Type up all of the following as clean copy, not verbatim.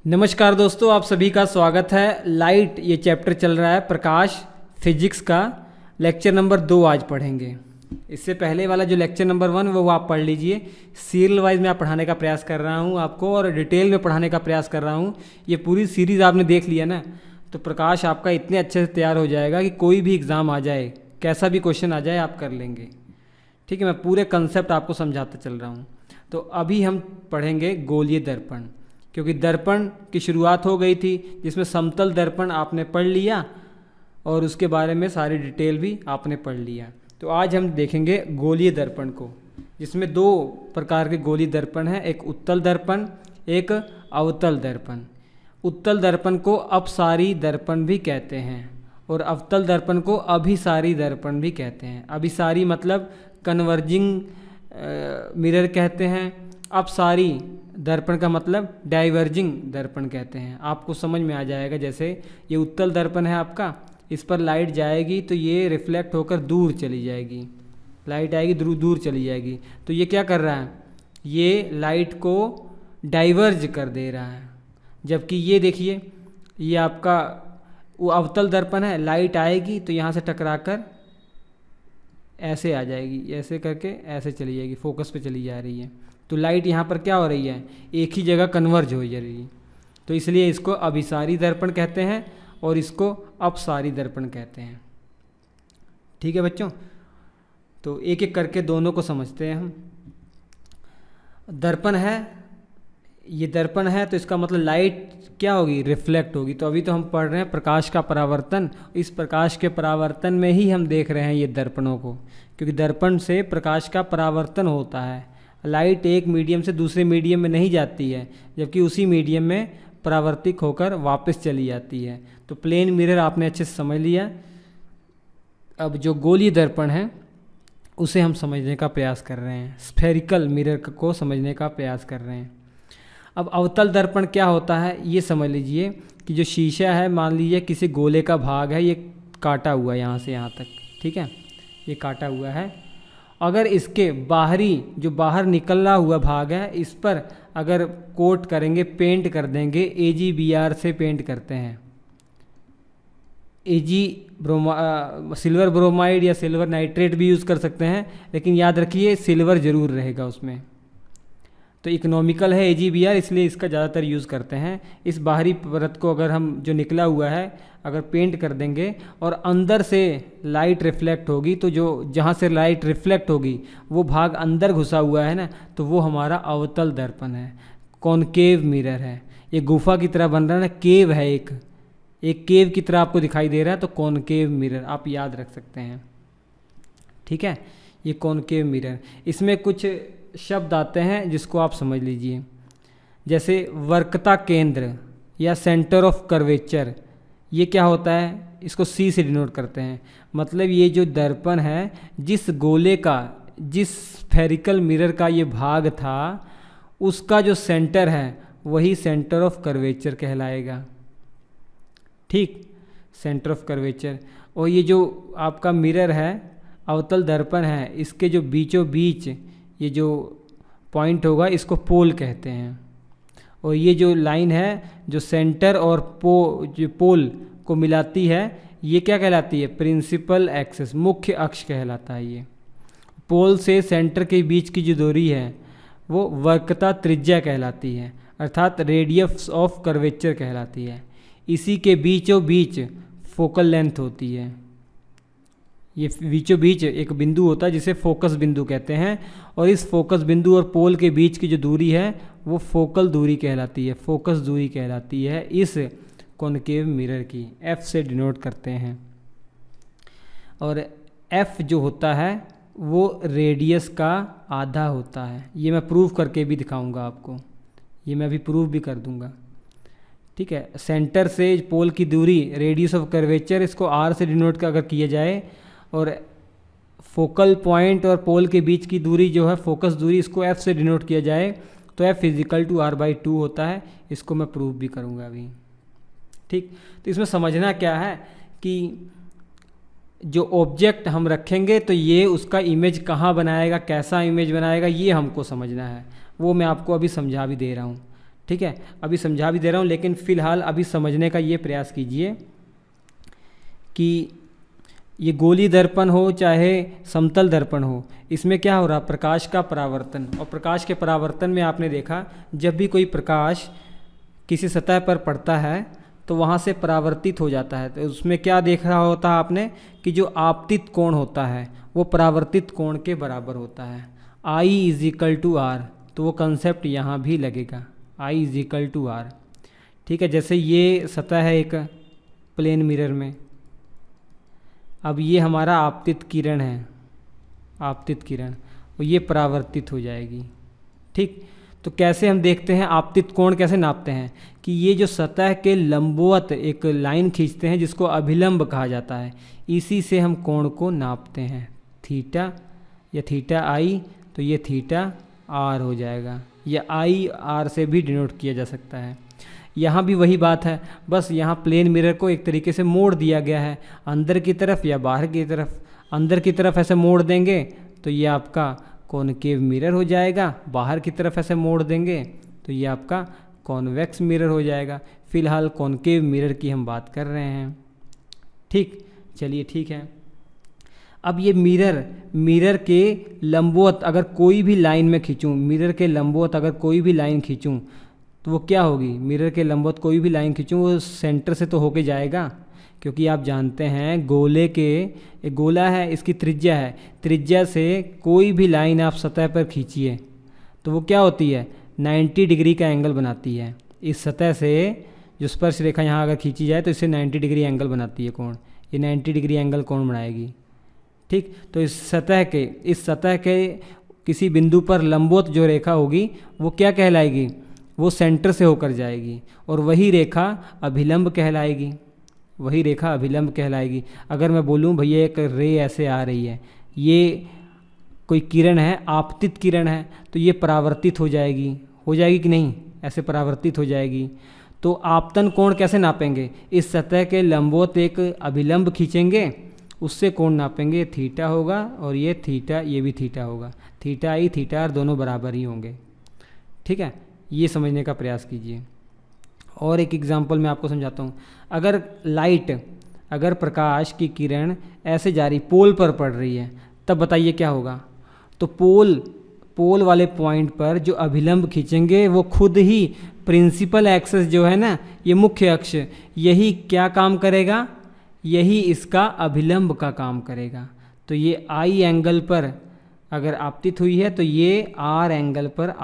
नमस्कार दोस्तों, आप सभी का स्वागत है। लाइट ये चैप्टर चल रहा है प्रकाश फिजिक्स का। लेक्चर नंबर 2 आज पढ़ेंगे। इससे पहले वाला जो लेक्चर नंबर 1 वो आप पढ़ लीजिए। सीरियल वाइज मैं पढ़ाने का प्रयास कर रहा हूँ आपको और डिटेल में पढ़ाने का प्रयास कर रहा हूँ। ये पूरी सीरीज़ आपने देख लिया ना, तो प्रकाश आपका इतने अच्छे से तैयार हो जाएगा कि कोई भी एग्ज़ाम आ जाए, कैसा भी क्वेश्चन आ जाए, आप कर लेंगे। ठीक है, मैं पूरे कंसेप्ट आपको समझाता चल रहा हूँ। तो अभी हम पढ़ेंगे गोलीय दर्पण, क्योंकि दर्पण की शुरुआत हो गई थी, जिसमें समतल दर्पण आपने पढ़ लिया और उसके बारे में सारी डिटेल भी आपने पढ़ लिया। तो आज हम देखेंगे गोलीय दर्पण को, जिसमें 2 प्रकार के गोलीय दर्पण हैं, एक उत्तल दर्पण, एक अवतल दर्पण। उत्तल दर्पण को अपसारी दर्पण भी कहते हैं और अवतल दर्पण को अभिसारी दर्पण भी कहते हैं। अभिसारी मतलब कन्वर्जिंग मिरर कहते हैं। अपसारी दर्पण का मतलब डाइवर्जिंग दर्पण कहते हैं। आपको समझ में आ जाएगा। जैसे ये उत्तल दर्पण है आपका, इस पर लाइट जाएगी तो ये रिफ्लेक्ट होकर दूर चली जाएगी, लाइट आएगी दूर चली जाएगी। तो ये क्या कर रहा है, ये लाइट को डाइवर्ज कर दे रहा है। जबकि ये देखिए, ये आपका वो अवतल दर्पण है, लाइट आएगी तो यहाँ से टकरा कर ऐसे आ जाएगी, ऐसे करके ऐसे चली जाएगी, फोकस पे चली जा रही है। तो लाइट यहाँ पर क्या हो रही है, एक ही जगह कन्वर्ज हो जा रही है। तो इसलिए इसको अभिसारी दर्पण कहते हैं और इसको अपसारी दर्पण कहते हैं। ठीक है बच्चों, तो एक एक करके दोनों को समझते हैं हम। दर्पण है, ये दर्पण है तो इसका मतलब लाइट क्या होगी, रिफ्लेक्ट होगी। तो अभी तो हम पढ़ रहे हैं प्रकाश का परावर्तन। इस प्रकाश के परावर्तन में ही हम देख रहे हैं ये दर्पणों को, क्योंकि दर्पण से प्रकाश का परावर्तन होता है। लाइट एक मीडियम से दूसरे मीडियम में नहीं जाती है, जबकि उसी मीडियम में परावर्तित होकर वापस चली जाती है। तो प्लेन मिरर आपने अच्छे से समझ लिया। अब जो गोलीय दर्पण है उसे हम समझने का प्रयास कर रहे हैं, स्फेरिकल मिरर को समझने का प्रयास कर रहे हैं। अब अवतल दर्पण क्या होता है ये समझ लीजिए कि जो शीशा है, मान लीजिए किसी गोले का भाग है, ये काटा हुआ है यहाँ से यहाँ तक, ठीक है, ये काटा हुआ है। अगर इसके बाहरी जो बाहर निकला हुआ भाग है, इस पर अगर कोट करेंगे, पेंट कर देंगे, AgBr से पेंट करते हैं। सिल्वर ब्रोमाइड या सिल्वर नाइट्रेट भी यूज़ कर सकते हैं, लेकिन याद रखिए सिल्वर ज़रूर रहेगा उसमें। तो इकोनॉमिकल है AgBr, इसलिए इसका ज़्यादातर यूज़ करते हैं। इस बाहरी परत को अगर हम जो निकला हुआ है अगर पेंट कर देंगे और अंदर से लाइट रिफ्लेक्ट होगी, तो जो जहाँ से लाइट रिफ्लेक्ट होगी वो भाग अंदर घुसा हुआ है ना, तो वो हमारा अवतल दर्पण है, कॉनकेव मिरर है। ये गुफा की तरह बन रहा है ना, केव है, एक केव की तरह आपको दिखाई दे रहा है, तो कॉनकेव मिरर आप याद रख सकते हैं। ठीक है, ये कॉनकेव मिरर। इसमें कुछ शब्द आते हैं जिसको आप समझ लीजिए, जैसे वर्कता केंद्र या सेंटर ऑफ कर्वेचर। ये क्या होता है, इसको C से डिनोट करते हैं। मतलब ये जो दर्पण है, जिस गोले का, जिस स्फेरिकल मिरर का ये भाग था, उसका जो सेंटर है वही सेंटर ऑफ कर्वेचर कहलाएगा। ठीक, सेंटर ऑफ कर्वेचर। और ये जो आपका मिरर है, अवतल दर्पण है, इसके जो बीचों बीच ये जो पॉइंट होगा इसको पोल कहते हैं। और ये जो लाइन है जो सेंटर और जो पोल को मिलाती है, ये क्या कहलाती है, प्रिंसिपल एक्सिस, मुख्य अक्ष कहलाता है। ये पोल से सेंटर के बीच की जो दूरी है वो वर्कता त्रिज्या कहलाती है, अर्थात रेडियस ऑफ कर्वेचर कहलाती है। इसी के बीचों बीच फोकल लेंथ होती है। ये बीचों बीच एक बिंदु होता है जिसे फोकस बिंदु कहते हैं, और इस फोकस बिंदु और पोल के बीच की जो दूरी है वो फोकल दूरी कहलाती है, फोकस दूरी कहलाती है। इस कॉनकेव मिरर की F से डिनोट करते हैं। और F जो होता है वो रेडियस का आधा होता है। ये मैं प्रूव करके भी दिखाऊंगा आपको, ये मैं अभी प्रूव भी कर दूंगा। ठीक है, सेंटर से पोल की दूरी, रेडियस ऑफ कर्वेचर, इसको R से डिनोट अगर किया जाए, और फोकल पॉइंट और पोल के बीच की दूरी जो है फोकस दूरी, इसको F से डिनोट किया जाए तो F = R/2 होता है। इसको मैं प्रूव भी करूँगा अभी। ठीक, तो इसमें समझना क्या है कि जो ऑब्जेक्ट हम रखेंगे तो ये उसका इमेज कहाँ बनाएगा, कैसा इमेज बनाएगा, ये हमको समझना है। वो मैं आपको अभी समझा भी दे रहा हूँ। ठीक है, अभी समझा भी दे रहा हूँ, लेकिन फ़िलहाल अभी समझने का ये प्रयास कीजिए कि ये गोली दर्पण हो चाहे समतल दर्पण हो, इसमें क्या हो रहा, प्रकाश का परावर्तन। और प्रकाश के परावर्तन में आपने देखा, जब भी कोई प्रकाश किसी सतह पर पड़ता है तो वहाँ से परावर्तित हो जाता है। तो उसमें क्या देख रहा होता है आपने कि जो आपतित कोण होता है वो परावर्तित कोण के बराबर होता है, I = R। तो वो कंसेप्ट यहाँ भी लगेगा, I = R। ठीक है, जैसे ये सतह है एक प्लेन मिरर में, अब ये हमारा आपतित किरण है, आपतित किरण, और ये परावर्तित हो जाएगी। ठीक, तो कैसे हम देखते हैं आपतित कोण कैसे नापते हैं कि ये जो सतह के लंबवत एक लाइन खींचते हैं जिसको अभिलंब कहा जाता है, इसी से हम कोण को नापते हैं। थीटा या थीटा आई, तो ये थीटा आर हो जाएगा, या आई आर से भी डिनोट किया जा सकता है। यहाँ भी वही बात है, बस यहाँ प्लेन मिरर को एक तरीके से मोड़ दिया गया है, अंदर की तरफ या बाहर की तरफ। अंदर की तरफ ऐसे मोड़ देंगे तो ये आपका कॉनकेव मिरर हो जाएगा, बाहर की तरफ ऐसे मोड़ देंगे तो ये आपका कॉन्वेक्स मिरर हो जाएगा। फ़िलहाल कॉनकेव मिरर की हम बात कर रहे हैं। ठीक, चलिए ठीक है। अब ये मिरर के लंबवत अगर कोई भी लाइन में खींचूं, मिरर के लंबवत अगर कोई भी लाइन खींचूं तो वो क्या होगी, मिरर के लंबवत कोई भी लाइन खींचूं वो सेंटर से तो होके जाएगा, क्योंकि आप जानते हैं गोले के, एक गोला है इसकी त्रिज्या है, त्रिज्या से कोई भी लाइन आप सतह पर खींचिए तो वो क्या होती है, 90 डिग्री का एंगल बनाती है। इस सतह से जो स्पर्श रेखा यहाँ अगर खींची जाए तो इससे 90 डिग्री एंगल बनाती है कोण, ये 90 डिग्री एंगल कोण बनाएगी। ठीक, तो इस सतह के किसी बिंदु पर लंबवत जो रेखा होगी वो क्या कहलाएगी, वो सेंटर से होकर जाएगी, और वही रेखा अभिलंब कहलाएगी, वही रेखा अभिलंब कहलाएगी। अगर मैं बोलूँ भैया एक रे ऐसे आ रही है, ये कोई किरण है, आपतित किरण है, तो ये परावर्तित हो जाएगी कि नहीं, ऐसे परावर्तित हो जाएगी। तो आपतन कोण कैसे नापेंगे, इस सतह के लंबवत एक अभिलंब खींचेंगे, उससे कोण नापेंगे, थीटा होगा, और ये थीटा, ये भी थीटा होगा, थीटा आई थीटा आर दोनों बराबर ही होंगे। ठीक है, ये समझने का प्रयास कीजिए। और एक एग्जांपल मैं आपको समझाता हूँ। अगर प्रकाश की किरण ऐसे जा रही, पोल पर पड़ रही है, तब बताइए क्या होगा। तो पोल वाले पॉइंट पर जो अभिलंब खींचेंगे वो खुद ही प्रिंसिपल एक्सिस जो है ना, ये मुख्य अक्ष, यही क्या काम करेगा, यही इसका अभिलंब का काम करेगा। तो ये आई एंगल पर अगर आपतित हुई है तो ये आर एंगल पर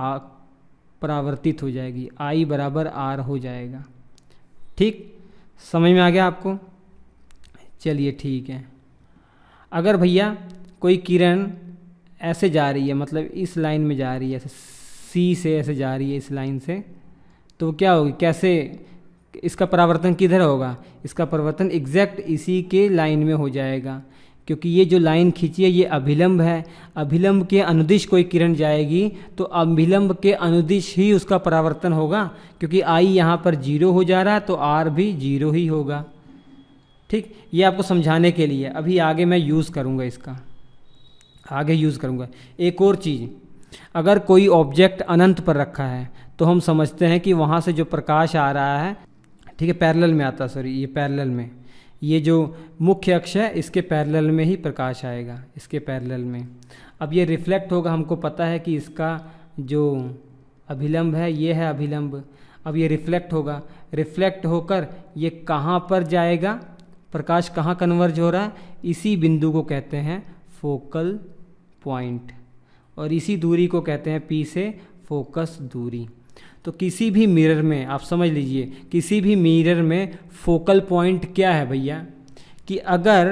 परावर्तित हो जाएगी, आई बराबर आर हो जाएगा। ठीक, समझ में आ गया आपको? चलिए ठीक है। अगर भैया कोई किरण ऐसे जा रही है, मतलब इस लाइन में जा रही है, ऐसे सी से ऐसे जा रही है इस लाइन से, तो क्या होगी, कैसे इसका परावर्तन किधर होगा, इसका परावर्तन एग्जैक्ट इसी के लाइन में हो जाएगा, क्योंकि ये जो लाइन खींची है ये अभिलंब है, अभिलंब के अनुदिश कोई किरण जाएगी तो अभिलंब के अनुदिश ही उसका परावर्तन होगा, क्योंकि आई यहाँ पर 0 हो जा रहा है तो आर भी 0 ही होगा। ठीक, ये आपको समझाने के लिए, अभी आगे मैं यूज़ करूँगा इसका, आगे यूज़ करूँगा। एक और चीज़, अगर कोई ऑब्जेक्ट अनंत पर रखा है तो हम समझते हैं कि वहाँ से जो प्रकाश आ रहा है, ठीक है, पैरेलल में आता, सॉरी ये पैरेलल में, ये जो मुख्य अक्ष है इसके पैरेलल में ही प्रकाश आएगा, इसके पैरेलल में। अब ये रिफ्लेक्ट होगा, हमको पता है कि इसका जो अभिलंब है ये है अभिलंब। अब ये रिफ्लेक्ट होगा, रिफ्लेक्ट होकर ये कहाँ पर जाएगा, प्रकाश कहाँ कन्वर्ज हो रहा है, इसी बिंदु को कहते हैं फोकल पॉइंट, और इसी दूरी को कहते हैं पी से फोकस दूरी। तो किसी भी मिरर में आप समझ लीजिए, किसी भी मिरर में फोकल पॉइंट क्या है भैया, कि अगर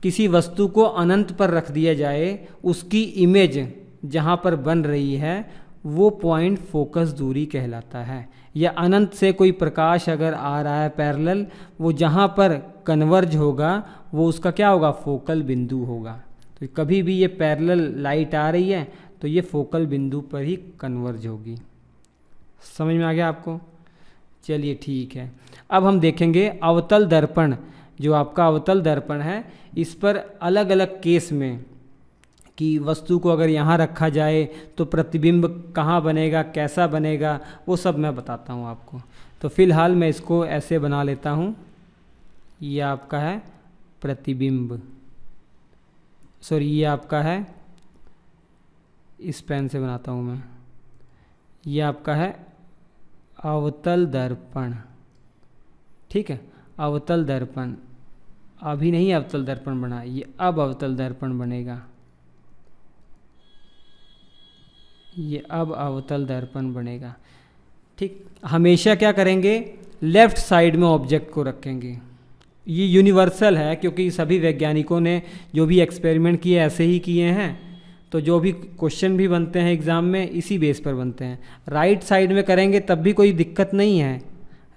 किसी वस्तु को अनंत पर रख दिया जाए, उसकी इमेज जहाँ पर बन रही है वो पॉइंट फोकस दूरी कहलाता है। या अनंत से कोई प्रकाश अगर आ रहा है पैरेलल, वो जहाँ पर कन्वर्ज होगा वो उसका क्या होगा, फोकल बिंदु होगा। तो कभी भी ये पैरेलल लाइट आ रही है तो ये फोकल बिंदु पर ही कन्वर्ज होगी। समझ में आ गया आपको? चलिए ठीक है। अब हम देखेंगे अवतल दर्पण, जो आपका अवतल दर्पण है, इस पर अलग अलग केस में कि वस्तु को अगर यहाँ रखा जाए तो प्रतिबिंब कहाँ बनेगा, कैसा बनेगा, वो सब मैं बताता हूँ आपको। तो फिलहाल मैं इसको ऐसे बना लेता हूँ। ये आपका है प्रतिबिंब, सॉरी ये आपका है, इस पेन से बनाता हूँ मैं, ये आपका है अवतल दर्पण। ठीक है, अवतल दर्पण। अभी नहीं अवतल दर्पण बना, ये अब अवतल दर्पण बनेगा, ये अब अवतल दर्पण बनेगा। ठीक, हमेशा क्या करेंगे, लेफ्ट साइड में ऑब्जेक्ट को रखेंगे। ये यूनिवर्सल है क्योंकि सभी वैज्ञानिकों ने जो भी एक्सपेरिमेंट किए ऐसे ही किए हैं, तो जो भी क्वेश्चन भी बनते हैं एग्ज़ाम में इसी बेस पर बनते हैं। राइट साइड में करेंगे तब भी कोई दिक्कत नहीं है,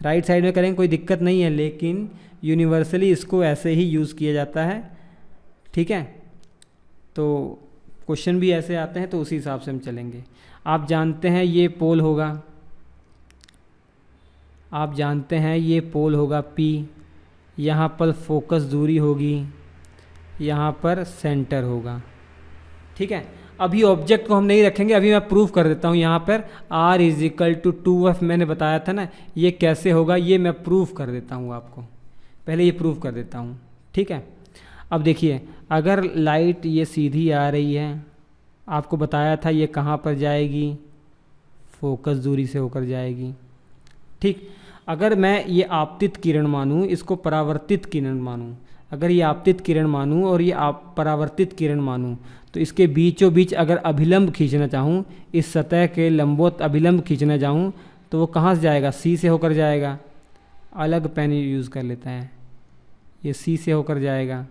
राइट साइड में करेंगे कोई दिक्कत नहीं है, लेकिन यूनिवर्सली इसको ऐसे ही यूज़ किया जाता है। ठीक है, तो क्वेश्चन भी ऐसे आते हैं तो उसी हिसाब से हम चलेंगे। आप जानते हैं ये पोल होगा, आप जानते हैं ये पोल होगा P, यहाँ पर फोकस दूरी होगी, यहाँ पर सेंटर होगा। ठीक है, अभी ऑब्जेक्ट को हम नहीं रखेंगे, अभी मैं प्रूफ कर देता हूँ। यहाँ पर R = 2F मैंने बताया था ना, ये कैसे होगा ये मैं प्रूफ कर देता हूँ आपको, पहले ये प्रूफ कर देता हूँ। ठीक है, अब देखिए अगर लाइट ये सीधी आ रही है, आपको बताया था ये कहाँ पर जाएगी, फोकस दूरी से होकर जाएगी। ठीक, अगर मैं ये आपतित किरण मानूँ, इसको परावर्तित किरण मानूँ, अगर ये आपतित किरण मानूँ और ये परावर्तित किरण मानूँ, तो इसके बीचों बीच अगर अभिलंब खींचना चाहूँ, इस सतह के लंबवत अभिलंब खींचना चाहूँ, तो वो कहाँ से जाएगा, C से होकर जाएगा। अलग पेन यूज़ कर लेता है, ये C से होकर जाएगा।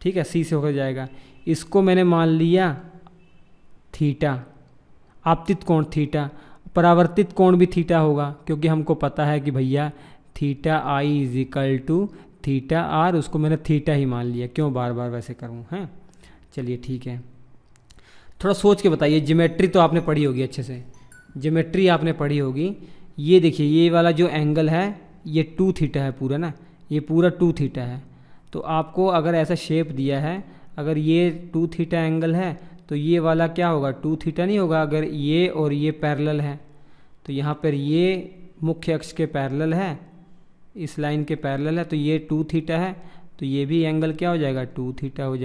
ठीक है, C से होकर जाएगा। इसको मैंने मान लिया थीटा, आपतित कोण थीटा, परावर्तित कोण भी थीटा होगा, क्योंकि हमको पता है कि भैया थीटा I = थीटा R, उसको मैंने थीटा ही मान लिया, क्यों बार बार वैसे करूँ हैं। चलिए ठीक है, थोड़ा सोच के बताइए। ज्योमेट्री तो आपने पढ़ी होगी अच्छे से, ज्योमेट्री आपने पढ़ी होगी। ये देखिए ये वाला जो एंगल है ये 2 थीटा है पूरा ना, ये पूरा 2 थीटा है। तो आपको अगर ऐसा शेप दिया है, अगर ये 2 थीटा एंगल है तो ये वाला क्या होगा, 2 थीटा नहीं होगा। अगर ये और ये पैरेलल है तो यहाँ पर ये मुख्य अक्ष के पैरेलल है, इस लाइन के पैरेलल है, तो ये 2 थीटा है, तो ये भी एंगल क्या हो जाएगा, 2 थीटा हो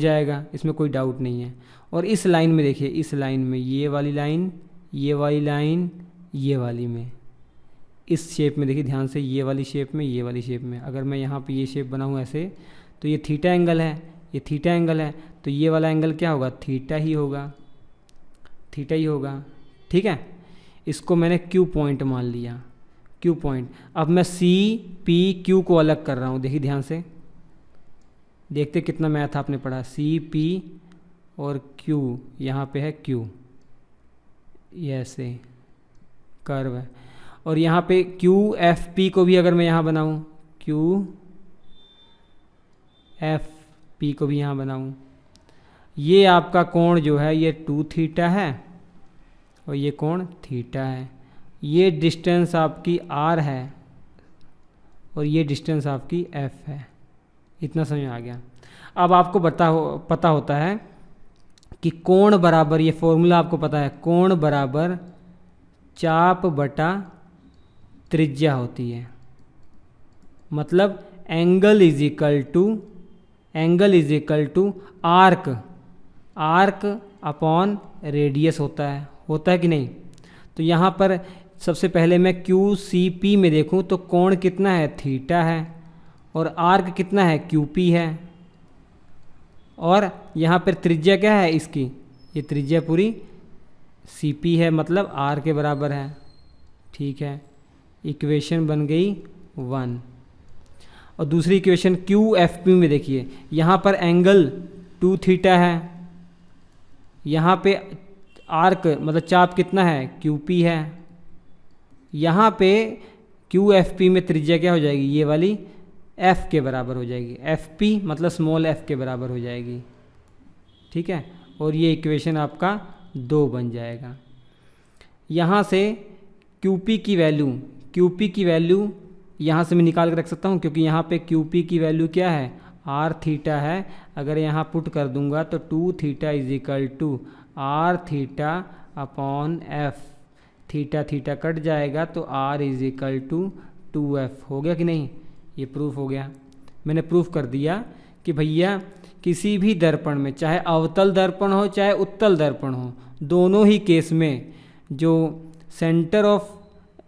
जाएगा, इसमें कोई डाउट नहीं है। और इस लाइन में देखिए, इस लाइन में ये वाली लाइन, ये वाली लाइन, ये वाली में, इस शेप में देखिए ध्यान से, ये वाली शेप में, ये वाली शेप में, अगर मैं यहाँ पे ये शेप बनाऊँ ऐसे, तो ये थीटा एंगल है, ये थीटा एंगल है, तो ये वाला एंगल क्या होगा, थीटा ही होगा, थीटा ही होगा। ठीक है, इसको मैंने Q पॉइंट मान लिया, Q पॉइंट। अब मैं C, P, Q को अलग कर रहा हूँ, देखिए ध्यान से, देखते कितना मैथ आपने पढ़ा। C, P और Q, यहाँ पे है Q, ये ऐसे कर्व है। और यहाँ पे Q, F, P को भी अगर मैं यहाँ बनाऊँ, Q, F, P को भी यहाँ बनाऊँ, ये आपका कोण जो है ये 2 थीटा है और ये कोण थीटा है। ये डिस्टेंस आपकी R है और ये डिस्टेंस आपकी F है। इतना समझ आ गया। अब आपको पता होता है कि कोण बराबर, ये फॉर्मूला आपको पता है, कोण बराबर चाप बटा त्रिज्या होती है। मतलब angle is equal to arc upon radius होता है कि नहीं। तो यहाँ पर सबसे पहले मैं QCP में देखूँ तो कोण कितना है, थीटा है, और आर्क कितना है, QP है, और यहाँ पर त्रिज्या क्या है इसकी, ये त्रिज्या पूरी CP है, मतलब R के बराबर है। ठीक है, इक्वेशन बन गई 1। और दूसरी इक्वेशन QFP में देखिए, यहाँ पर एंगल 2 थीटा है, यहाँ पे आर्क मतलब चाप कितना है, QP है, यहाँ पे QFP में त्रिज्या क्या हो जाएगी, ये वाली F के बराबर हो जाएगी, FP मतलब स्मॉल f के बराबर हो जाएगी। ठीक है, और ये इक्वेशन आपका 2 बन जाएगा। यहाँ से QP की वैल्यू यहाँ से मैं निकाल कर रख सकता हूँ, क्योंकि यहाँ पे QP की वैल्यू क्या है, आर थीटा है, अगर यहाँ पुट कर दूंगा तो 2 theta is equal to R theta upon F. Theta theta cut जाएगा तो are is equal to 2f। हो गया कि नहीं? ये प्रूफ हो गया। मैंने प्रूफ कर दिया कि भैया किसी भी दर्पण में, चाहे अवतल दर्पण हो चाहे उत्तल दर्पण हो, दोनों ही केस में जो सेंटर ऑफ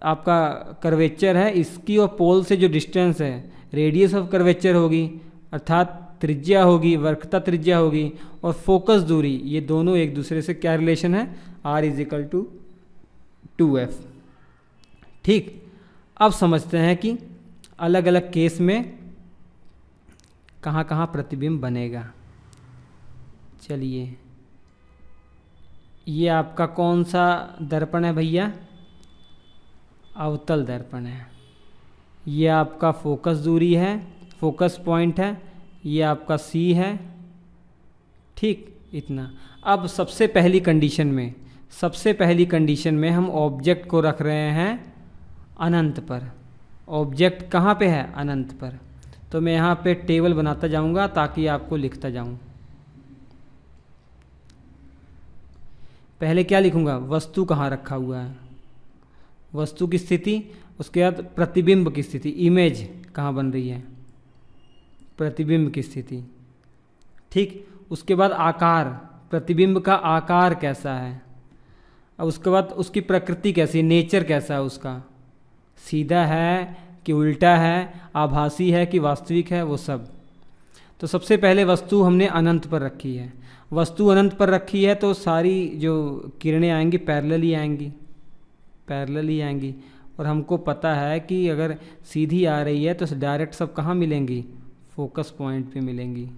आपका कर्वेचर है, इसकी और पोल से जो डिस्टेंस है, रेडियस ऑफ कर्वेचर होगी, अर्थात त्रिज्या होगी, वक्रता त्रिज्या होगी, और फोकस दूरी, ये दोनों एक दूसरे से क्या रिलेशन है? r is equal to 2f। ठीक, अब समझते हैं कि अलग अलग केस में कहाँ कहाँ प्रतिबिंब बनेगा। चलिए, ये आपका कौन सा दर्पण है भैया? अवतल दर्पण है। ये आपका फोकस दूरी है, फोकस पॉइंट है, ये आपका C है। ठीक, इतना। अब सबसे पहली कंडीशन में हम ऑब्जेक्ट को रख रहे हैं अनंत पर। ऑब्जेक्ट कहाँ पे है? अनंत पर। तो मैं यहाँ पे टेबल बनाता जाऊँगा ताकि आपको लिखता जाऊँ। पहले क्या लिखूँगा? वस्तु कहाँ रखा हुआ है, वस्तु की स्थिति, उसके बाद प्रतिबिंब की स्थिति, इमेज कहाँ बन रही है, प्रतिबिंब की स्थिति। ठीक, उसके बाद आकार, प्रतिबिंब का आकार कैसा है, अब उसके बाद उसकी प्रकृति कैसी, नेचर कैसा है उसका, सीधा है कि उल्टा है, आभासी है कि वास्तविक है, वो सब। तो सबसे पहले वस्तु हमने अनंत पर रखी है। वस्तु अनंत पर रखी है तो सारी जो किरणें आएंगी पैरेलल ही आएंगी, और हमको पता है कि अगर सीधी आ रही है तो डायरेक्ट सब कहाँ मिलेंगी? फोकस पॉइंट पे मिलेंगी।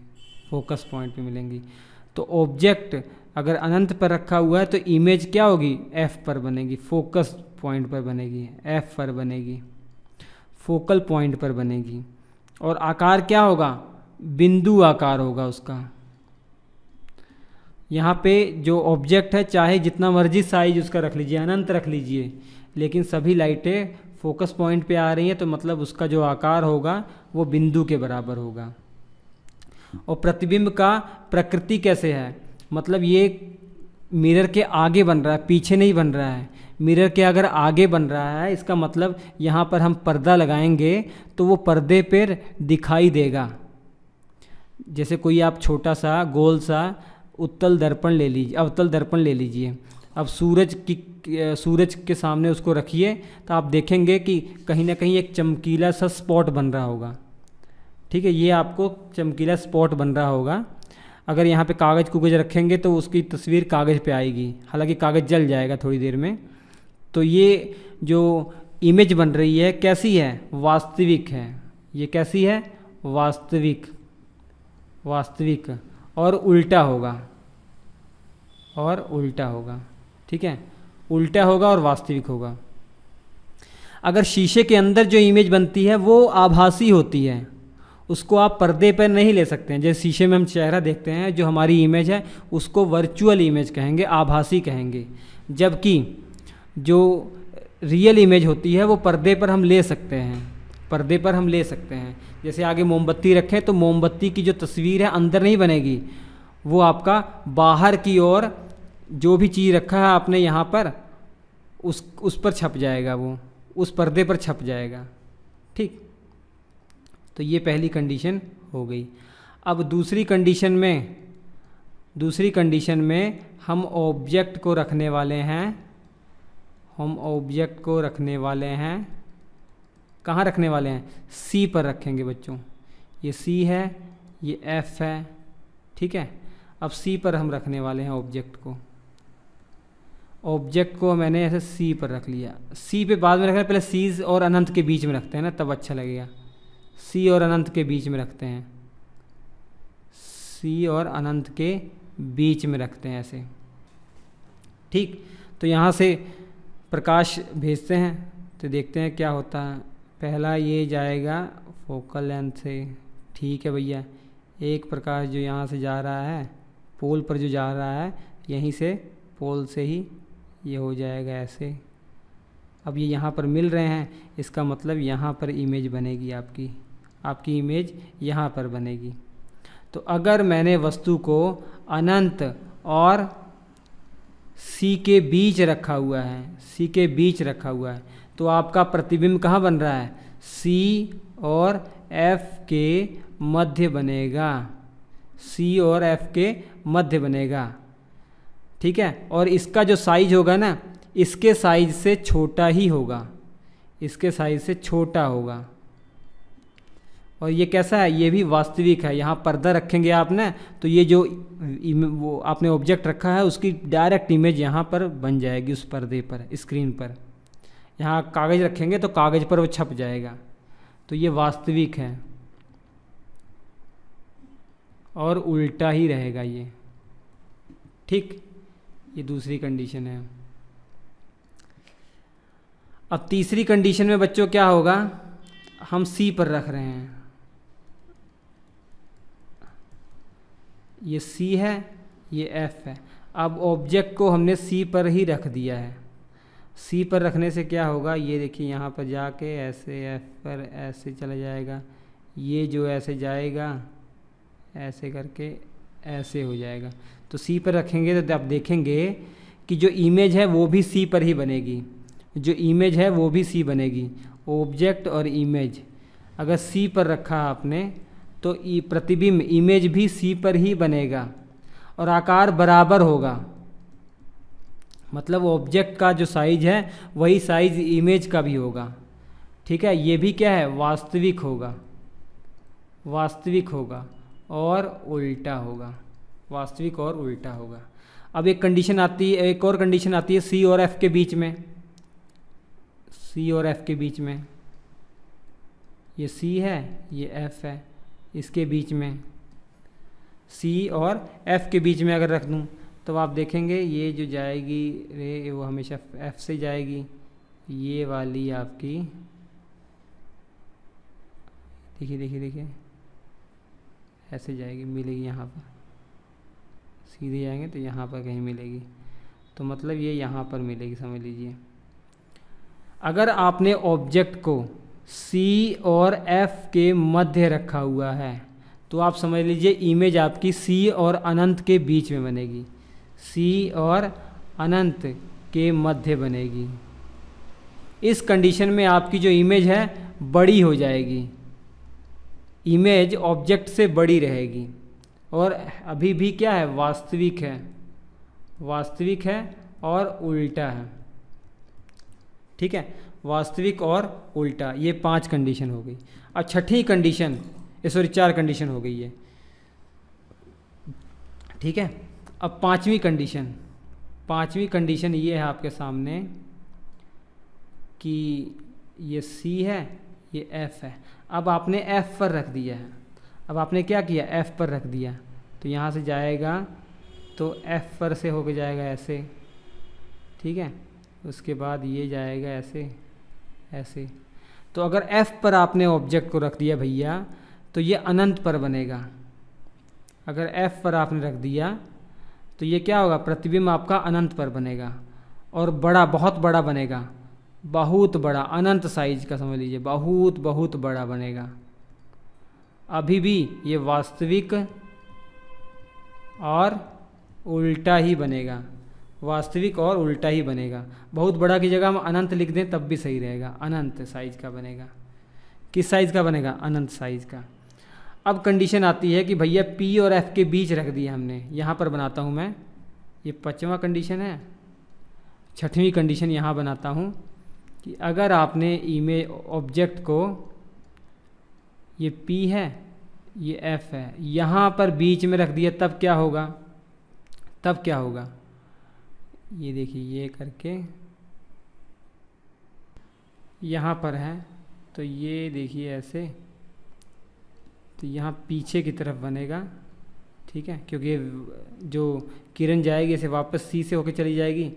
तो ऑब्जेक्ट अगर अनंत पर रखा हुआ है तो इमेज क्या होगी? F पर बनेगी, फोकस पॉइंट पर बनेगी, F पर बनेगी, फोकल पॉइंट पर बनेगी। और आकार क्या होगा? बिंदु आकार होगा उसका। यहाँ पे जो ऑब्जेक्ट है, चाहे जितना मर्जी साइज उसका रख लीजिए, अनंत रख लीजिए, लेकिन सभी लाइटें फोकस पॉइंट पे आ रही हैं, तो मतलब उसका जो आकार होगा वो बिंदु के बराबर होगा। और प्रतिबिंब का प्रकृति कैसे है? मतलब ये मिरर के आगे बन रहा है, पीछे नहीं बन रहा है। मिरर के अगर आगे बन रहा है, इसका मतलब यहाँ पर हम पर्दा लगाएंगे तो वो पर्दे पर दिखाई देगा। जैसे कोई आप छोटा सा गोल सा अवतल दर्पण ले लीजिए। अब सूरज के सामने उसको रखिए तो आप देखेंगे कि कहीं ना कहीं एक चमकीला सा स्पॉट बन रहा होगा। ठीक है, ये आपको चमकीला स्पॉट बन रहा होगा। अगर यहाँ पे कागज़ रखेंगे तो उसकी तस्वीर कागज़ पे आएगी, हालांकि कागज़ जल जाएगा थोड़ी देर में। तो ये जो इमेज बन रही है कैसी है? वास्तविक है। ये कैसी है? वास्तविक और उल्टा होगा। ठीक है, उल्टा होगा और वास्तविक होगा। अगर शीशे के अंदर जो इमेज बनती है वो आभासी होती है, उसको आप पर्दे पर नहीं ले सकते हैं। जैसे शीशे में हम चेहरा देखते हैं, जो हमारी इमेज है उसको वर्चुअल इमेज कहेंगे, आभासी कहेंगे। जबकि जो रियल इमेज होती है वो पर्दे पर हम ले सकते हैं। जैसे आगे मोमबत्ती रखें तो मोमबत्ती की जो तस्वीर है अंदर नहीं बनेगी, वो आपका बाहर की ओर जो भी चीज़ रखा है आपने यहाँ पर उस पर छप जाएगा, वो उस पर्दे पर छप जाएगा। ठीक, तो ये पहली कंडीशन हो गई। अब दूसरी कंडीशन में हम ऑब्जेक्ट को रखने वाले हैं। कहाँ रखने वाले हैं? C पर रखेंगे बच्चों। ये C है, ये F है। ठीक है, अब C पर हम रखने वाले हैं ऑब्जेक्ट को मैंने ऐसे C पर रख लिया। C पे बाद में रखना, पहले C और अनंत के बीच में रखते हैं ना, तब अच्छा लगेगा। C और अनंत के बीच में रखते हैं, ऐसे। ठीक, तो यहाँ से प्रकाश भेजते हैं तो देखते हैं क्या होता है। पहला ये जाएगा फोकल लेंथ से। ठीक है भैया, एक प्रकाश जो यहाँ से जा रहा है, पोल पर जो जा रहा है, यहीं से पोल से ही ये हो जाएगा ऐसे। अब ये यहाँ पर मिल रहे हैं, इसका मतलब यहाँ पर इमेज बनेगी, आपकी इमेज यहाँ पर बनेगी। तो अगर मैंने वस्तु को अनंत और सी के बीच रखा हुआ है, सी के बीच रखा हुआ है, तो आपका प्रतिबिंब कहाँ बन रहा है? सी और एफ के मध्य बनेगा, सी और एफ के मध्य बनेगा। ठीक है, और इसका जो साइज होगा ना, इसके साइज से छोटा ही होगा, इसके साइज से छोटा होगा। और ये कैसा है? ये भी वास्तविक है। यहाँ पर्दा रखेंगे आप ना, तो ये जो वो आपने ऑब्जेक्ट रखा है उसकी डायरेक्ट इमेज यहाँ पर बन जाएगी, उस पर्दे पर, स्क्रीन पर। यहाँ कागज़ रखेंगे तो कागज़ पर वो छप जाएगा, तो ये वास्तविक है। और उल्टा ही रहेगा ये। ठीक, ये दूसरी कंडीशन है। अब तीसरी कंडीशन में बच्चों क्या होगा? हम सी पर रख रहे हैं, ये सी है, ये एफ है। अब ऑब्जेक्ट को हमने सी पर ही रख दिया है। सी पर रखने से क्या होगा? ये देखिए यहाँ पर जाके ऐसे एफ पर ऐसे चला जाएगा, ये जो ऐसे जाएगा ऐसे करके ऐसे हो जाएगा। तो सी पर रखेंगे तो आप देखेंगे कि जो इमेज है वो भी सी पर ही बनेगी, जो इमेज है वो भी सी बनेगी। ऑब्जेक्ट और इमेज अगर सी पर रखा आपने तो प्रतिबिंब इमेज भी सी पर ही बनेगा और आकार बराबर होगा। मतलब ऑब्जेक्ट का जो साइज है वही साइज इमेज का भी होगा। ठीक है, ये भी क्या है? वास्तविक होगा, वास्तविक होगा और उल्टा होगा, वास्तविक और उल्टा होगा। अब एक कंडीशन आती है, एक और कंडीशन आती है सी और एफ के बीच में, सी और एफ के बीच में। ये सी है, ये एफ है, इसके बीच में, सी और एफ के बीच में अगर रख दूं तो आप देखेंगे ये जो जाएगी रे वो हमेशा एफ से जाएगी। ये वाली आपकी देखिए देखिए देखिए ऐसे जाएगी, मिलेगी यहाँ पर, सीधे जाएंगे तो यहाँ पर कहीं मिलेगी, तो मतलब ये यहाँ पर मिलेगी, समझ लीजिए। अगर आपने ऑब्जेक्ट को सी और एफ के मध्य रखा हुआ है तो आप समझ लीजिए इमेज आपकी सी और अनंत के बीच में बनेगी, सी और अनंत के मध्य बनेगी। इस कंडीशन में आपकी जो इमेज है बड़ी हो जाएगी, इमेज ऑब्जेक्ट से बड़ी रहेगी और अभी भी क्या है? वास्तविक है, वास्तविक है और उल्टा है। ठीक है, वास्तविक और उल्टा, ये 5 कंडीशन हो गई। अब छठी कंडीशन, सॉरी 4 कंडीशन हो गई है। ठीक है, अब पांचवी कंडीशन ये है आपके सामने कि ये सी है, ये एफ है। अब आपने एफ पर रख दिया है, अब आपने क्या किया? एफ पर रख दिया, तो यहाँ से जाएगा तो एफ पर से होके जाएगा ऐसे। ठीक है, उसके बाद ये जाएगा ऐसे ऐसे। तो अगर एफ पर आपने ऑब्जेक्ट को रख दिया भैया तो ये अनंत पर बनेगा। अगर एफ पर आपने रख दिया तो ये क्या होगा? प्रतिबिंब आपका अनंत पर बनेगा और बड़ा, बहुत बड़ा बनेगा, बहुत बड़ा, अनंत साइज का समझ लीजिए, बहुत बहुत बड़ा बनेगा। अभी भी ये वास्तविक और उल्टा ही बनेगा, वास्तविक और उल्टा ही बनेगा। बहुत बड़ा की जगह हम अनंत लिख दें तब भी सही रहेगा, अनंत साइज का बनेगा। किस साइज का बनेगा? अनंत साइज का। अब कंडीशन आती है कि भैया पी और एफ के बीच रख दिया हमने, यहाँ पर बनाता हूँ मैं, ये 5वां कंडीशन है। 6वीं कंडीशन यहाँ बनाता हूँ कि अगर आपने इमेज ऑब्जेक्ट को, ये पी है, ये एफ है, यहाँ पर बीच में रख दिया तब क्या होगा? तब क्या होगा? ये देखिए, ये करके यहाँ पर है तो ये देखिए ऐसे, तो यहाँ पीछे की तरफ बनेगा। ठीक है, क्योंकि जो किरण जाएगी इसे वापस सी से होकर चली जाएगी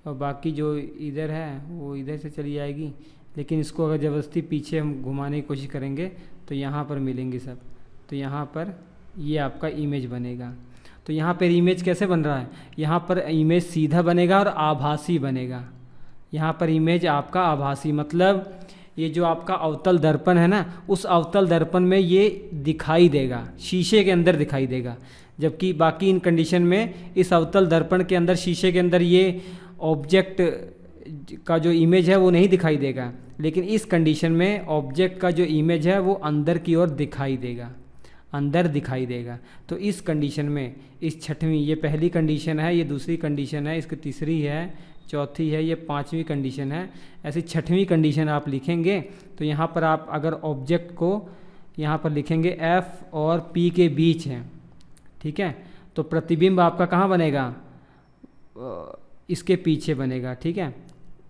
और बाकी जो इधर है वो इधर से चली जाएगी, लेकिन इसको अगर ज़बरदस्ती पीछे हम घुमाने की कोशिश करेंगे तो यहाँ पर मिलेंगे सब। तो यहाँ पर ये आपका इमेज बनेगा। तो यहाँ पर इमेज कैसे बन रहा है? यहाँ पर इमेज सीधा बनेगा और आभासी बनेगा। यहाँ पर इमेज आपका आभासी, मतलब ये जो आपका अवतल दर्पण है ना, उस अवतल दर्पण में ये दिखाई देगा, शीशे के अंदर दिखाई देगा। जबकि बाकी इन कंडीशन में इस अवतल दर्पण के अंदर, शीशे के अंदर ये ऑब्जेक्ट का जो इमेज है वो नहीं दिखाई देगा। लेकिन इस कंडीशन में ऑब्जेक्ट का जो इमेज है वो अंदर की ओर दिखाई देगा, अंदर दिखाई देगा। तो इस कंडीशन में, इस छठवीं, ये पहली कंडीशन है, ये दूसरी कंडीशन है, इसकी तीसरी है, चौथी है, ये पांचवी कंडीशन है। ऐसी छठवीं कंडीशन आप लिखेंगे तो यहाँ पर आप अगर ऑब्जेक्ट को यहाँ पर लिखेंगे F और P के बीच है, ठीक है, तो प्रतिबिंब आपका कहाँ बनेगा, इसके पीछे बनेगा, ठीक है,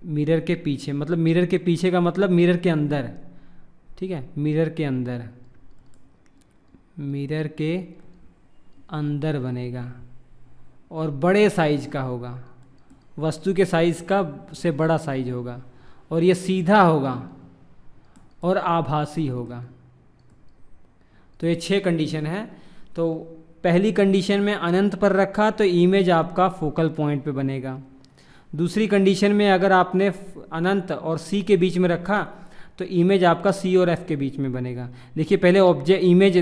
मिरर के पीछे। मतलब मिरर के पीछे का मतलब मिरर के अंदर, ठीक है, मिरर के अंदर, मिरर के अंदर बनेगा और बड़े साइज का होगा, वस्तु के साइज का से बड़ा साइज होगा, और ये सीधा होगा और आभासी होगा। तो ये 6 कंडीशन है। तो पहली कंडीशन में अनंत पर रखा तो इमेज आपका फोकल पॉइंट पे बनेगा। दूसरी कंडीशन में अगर आपने अनंत और सी के बीच में रखा तो इमेज आपका सी और एफ के बीच में बनेगा। देखिए पहले ऑब्जेक्ट इमेज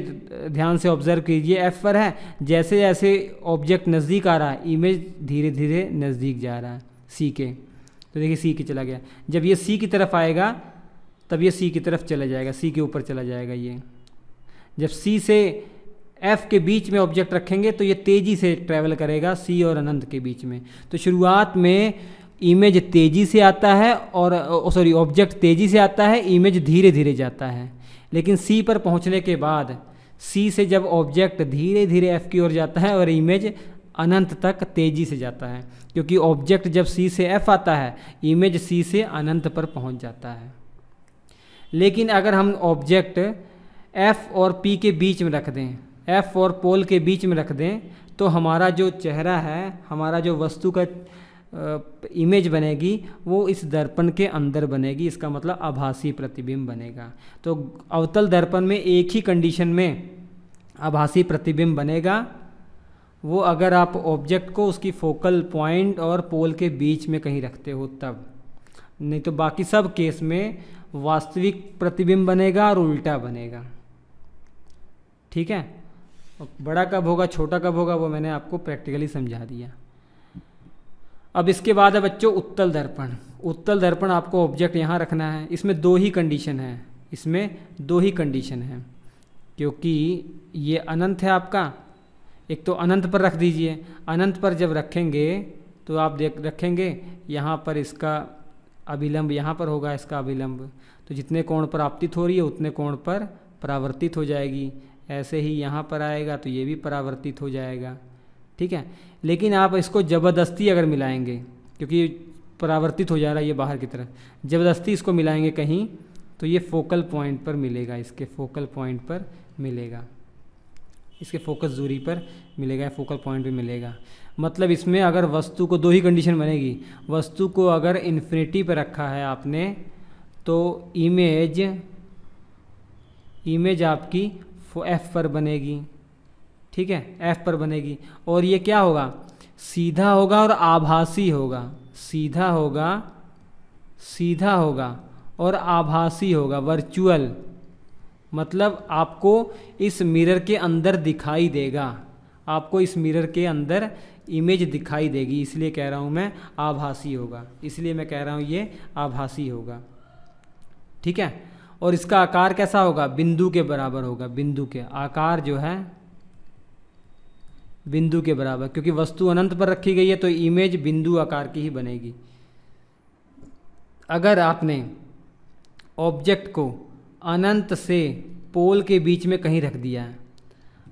ध्यान से ऑब्जर्व कीजिए, एफ पर है, जैसे जैसे ऑब्जेक्ट नज़दीक आ रहा है इमेज धीरे धीरे नज़दीक जा रहा है सी के। तो देखिए सी के चला गया, जब ये सी की तरफ आएगा तब ये सी की तरफ चला जाएगा, सी के ऊपर चला जाएगा। ये जब सी से एफ के बीच में ऑब्जेक्ट रखेंगे तो ये तेज़ी से ट्रैवल करेगा सी और अनंत के बीच में। तो शुरुआत में इमेज तेज़ी से आता है और ऑब्जेक्ट तेज़ी से आता है, इमेज धीरे धीरे जाता है। लेकिन सी पर पहुंचने के बाद सी से जब ऑब्जेक्ट धीरे धीरे एफ की ओर जाता है और इमेज अनंत तक तेज़ी से जाता है, क्योंकि ऑब्जेक्ट जब सी से एफ आता है इमेज सी से अनंत पर पहुंच जाता है। लेकिन अगर हम ऑब्जेक्ट एफ और पी के बीच में रख दें, एफ और पोल के बीच में रख दें, तो हमारा जो चेहरा है, हमारा जो वस्तु का इमेज बनेगी वो इस दर्पण के अंदर बनेगी। इसका मतलब आभासी प्रतिबिंब बनेगा। तो अवतल दर्पण में एक ही कंडीशन में आभासी प्रतिबिंब बनेगा, वो अगर आप ऑब्जेक्ट को उसकी फोकल पॉइंट और पोल के बीच में कहीं रखते हो तब, नहीं तो बाकी सब केस में वास्तविक प्रतिबिंब बनेगा और उल्टा बनेगा। ठीक है, बड़ा कब होगा छोटा कब होगा वो मैंने आपको प्रैक्टिकली समझा दिया। अब इसके बाद है बच्चों उत्तल दर्पण। उत्तल दर्पण आपको ऑब्जेक्ट यहाँ रखना है। इसमें 2 ही कंडीशन है, इसमें 2 ही कंडीशन है, क्योंकि ये अनंत है आपका। एक तो अनंत पर रख दीजिए, अनंत पर जब रखेंगे तो आप रखेंगे यहाँ पर इसका अभिलंब यहाँ पर होगा, इसका अभिलंब, तो जितने कोण पर आपतित हो रही है उतने कोण पर परावर्तित हो जाएगी। ऐसे ही यहाँ पर आएगा तो ये भी परावर्तित हो जाएगा। ठीक है, लेकिन आप इसको ज़बरदस्ती अगर मिलाएंगे, क्योंकि परावर्तित हो जा रहा है ये बाहर की तरफ, ज़बरदस्ती इसको मिलाएंगे कहीं तो ये फोकल पॉइंट पर मिलेगा, इसके फोकल पॉइंट पर मिलेगा, इसके फोकस दूरी पर मिलेगा, फोकल पॉइंट पे मिलेगा। मतलब इसमें अगर वस्तु को 2 ही कंडीशन बनेगी। वस्तु को अगर इन्फिनिटी पर रखा है आपने तो इमेज आपकी एफ पर बनेगी। ठीक है, एफ पर बनेगी और ये क्या होगा, सीधा होगा और आभासी होगा। सीधा होगा और आभासी होगा, वर्चुअल। मतलब आपको इस मिरर के अंदर दिखाई देगा, आपको इस मिरर के अंदर इमेज दिखाई देगी। इसलिए कह रहा हूँ मैं आभासी होगा, इसलिए मैं कह रहा हूँ ये आभासी होगा। ठीक है, और इसका आकार कैसा होगा, बिंदु के बराबर होगा। बिंदु के आकार जो है बिंदु के बराबर, क्योंकि वस्तु अनंत पर रखी गई है तो इमेज बिंदु आकार की ही बनेगी। अगर आपने ऑब्जेक्ट को अनंत से पोल के बीच में कहीं रख दिया है,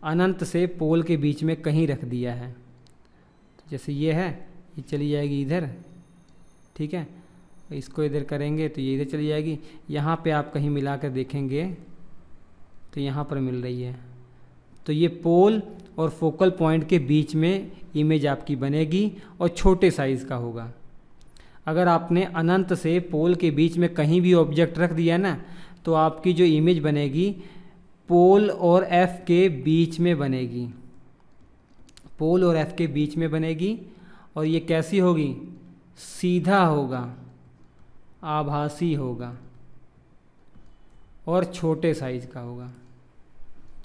अनंत से पोल के बीच में कहीं रख दिया है, तो जैसे ये है, ये चली जाएगी इधर। ठीक है, इसको इधर करेंगे तो ये इधर चली जाएगी। यहाँ पे आप कहीं मिला कर देखेंगे तो यहाँ पर मिल रही है, तो ये पोल और फोकल पॉइंट के बीच में इमेज आपकी बनेगी और छोटे साइज़ का होगा। अगर आपने अनंत से पोल के बीच में कहीं भी ऑब्जेक्ट रख दिया ना, तो आपकी जो इमेज बनेगी पोल और एफ के बीच में बनेगी, पोल और एफ के बीच में बनेगी। और ये कैसी होगी, सीधा होगा, आभासी होगा। और छोटे साइज का होगा,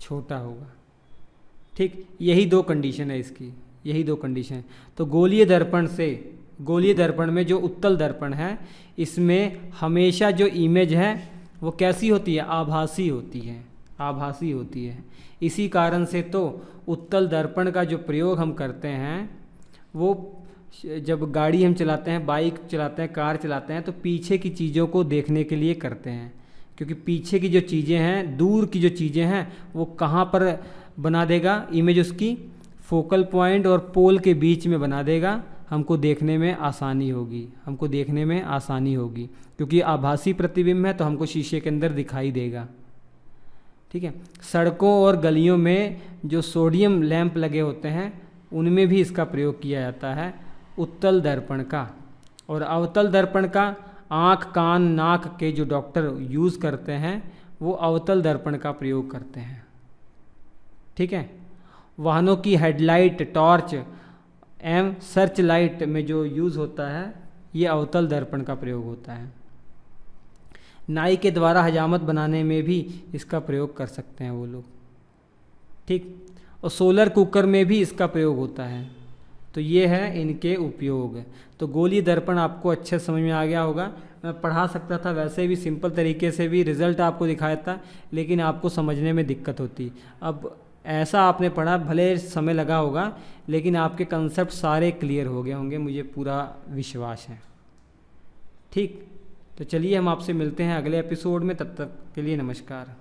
छोटा होगा। ठीक, यही दो कंडीशन है इसकी, यही दो कंडीशन। तो गोलीय दर्पण में जो उत्तल दर्पण है, इसमें हमेशा जो इमेज है वो कैसी होती है? आभासी होती है, आभासी होती है। इसी कारण से तो उत्तल दर्पण का जो प्रयोग हम करते हैं वो जब गाड़ी हम चलाते हैं, बाइक चलाते हैं, कार चलाते हैं, तो पीछे की चीज़ों को देखने के लिए करते हैं। क्योंकि पीछे की जो चीज़ें हैं, दूर की जो चीज़ें हैं, वो कहाँ पर बना देगा इमेज? उसकी फोकल पॉइंट और पोल के बीच में बना देगा। हमको देखने में आसानी होगी, हमको देखने में आसानी होगी, क्योंकि आभासी प्रतिबिंब है तो हमको शीशे के अंदर दिखाई देगा। ठीक है। सड़कों और गलियों में जो सोडियम लैंप लगे होते हैं, उनमें भी इसका प्रयोग किया जाता है, उत्तल दर्पण का। और अवतल दर्पण का आँख, कान, नाक के जो डॉक्टर यूज़ करते हैं, वो अवतल दर्पण का प्रयोग करते हैं। ठीक है। वाहनों की हेडलाइट, टॉर्च एवं सर्च लाइट में जो यूज़ होता है, ये अवतल दर्पण का प्रयोग होता है। नाई के द्वारा हजामत बनाने में भी इसका प्रयोग कर सकते हैं वो लोग। ठीक। और सोलर कुकर में भी इसका प्रयोग होता है। तो ये है इनके उपयोग। तो गोलीय दर्पण आपको अच्छे समझ में आ गया होगा। मैं पढ़ा सकता था वैसे भी, सिंपल तरीके से भी रिज़ल्ट आपको दिखाया था, लेकिन आपको समझने में दिक्कत होती। अब ऐसा आपने पढ़ा, भले समय लगा होगा, लेकिन आपके कंसेप्ट सारे क्लियर हो गए होंगे, मुझे पूरा विश्वास है। ठीक। तो चलिए हम आपसे मिलते हैं अगले एपिसोड में, तब तक के लिए नमस्कार।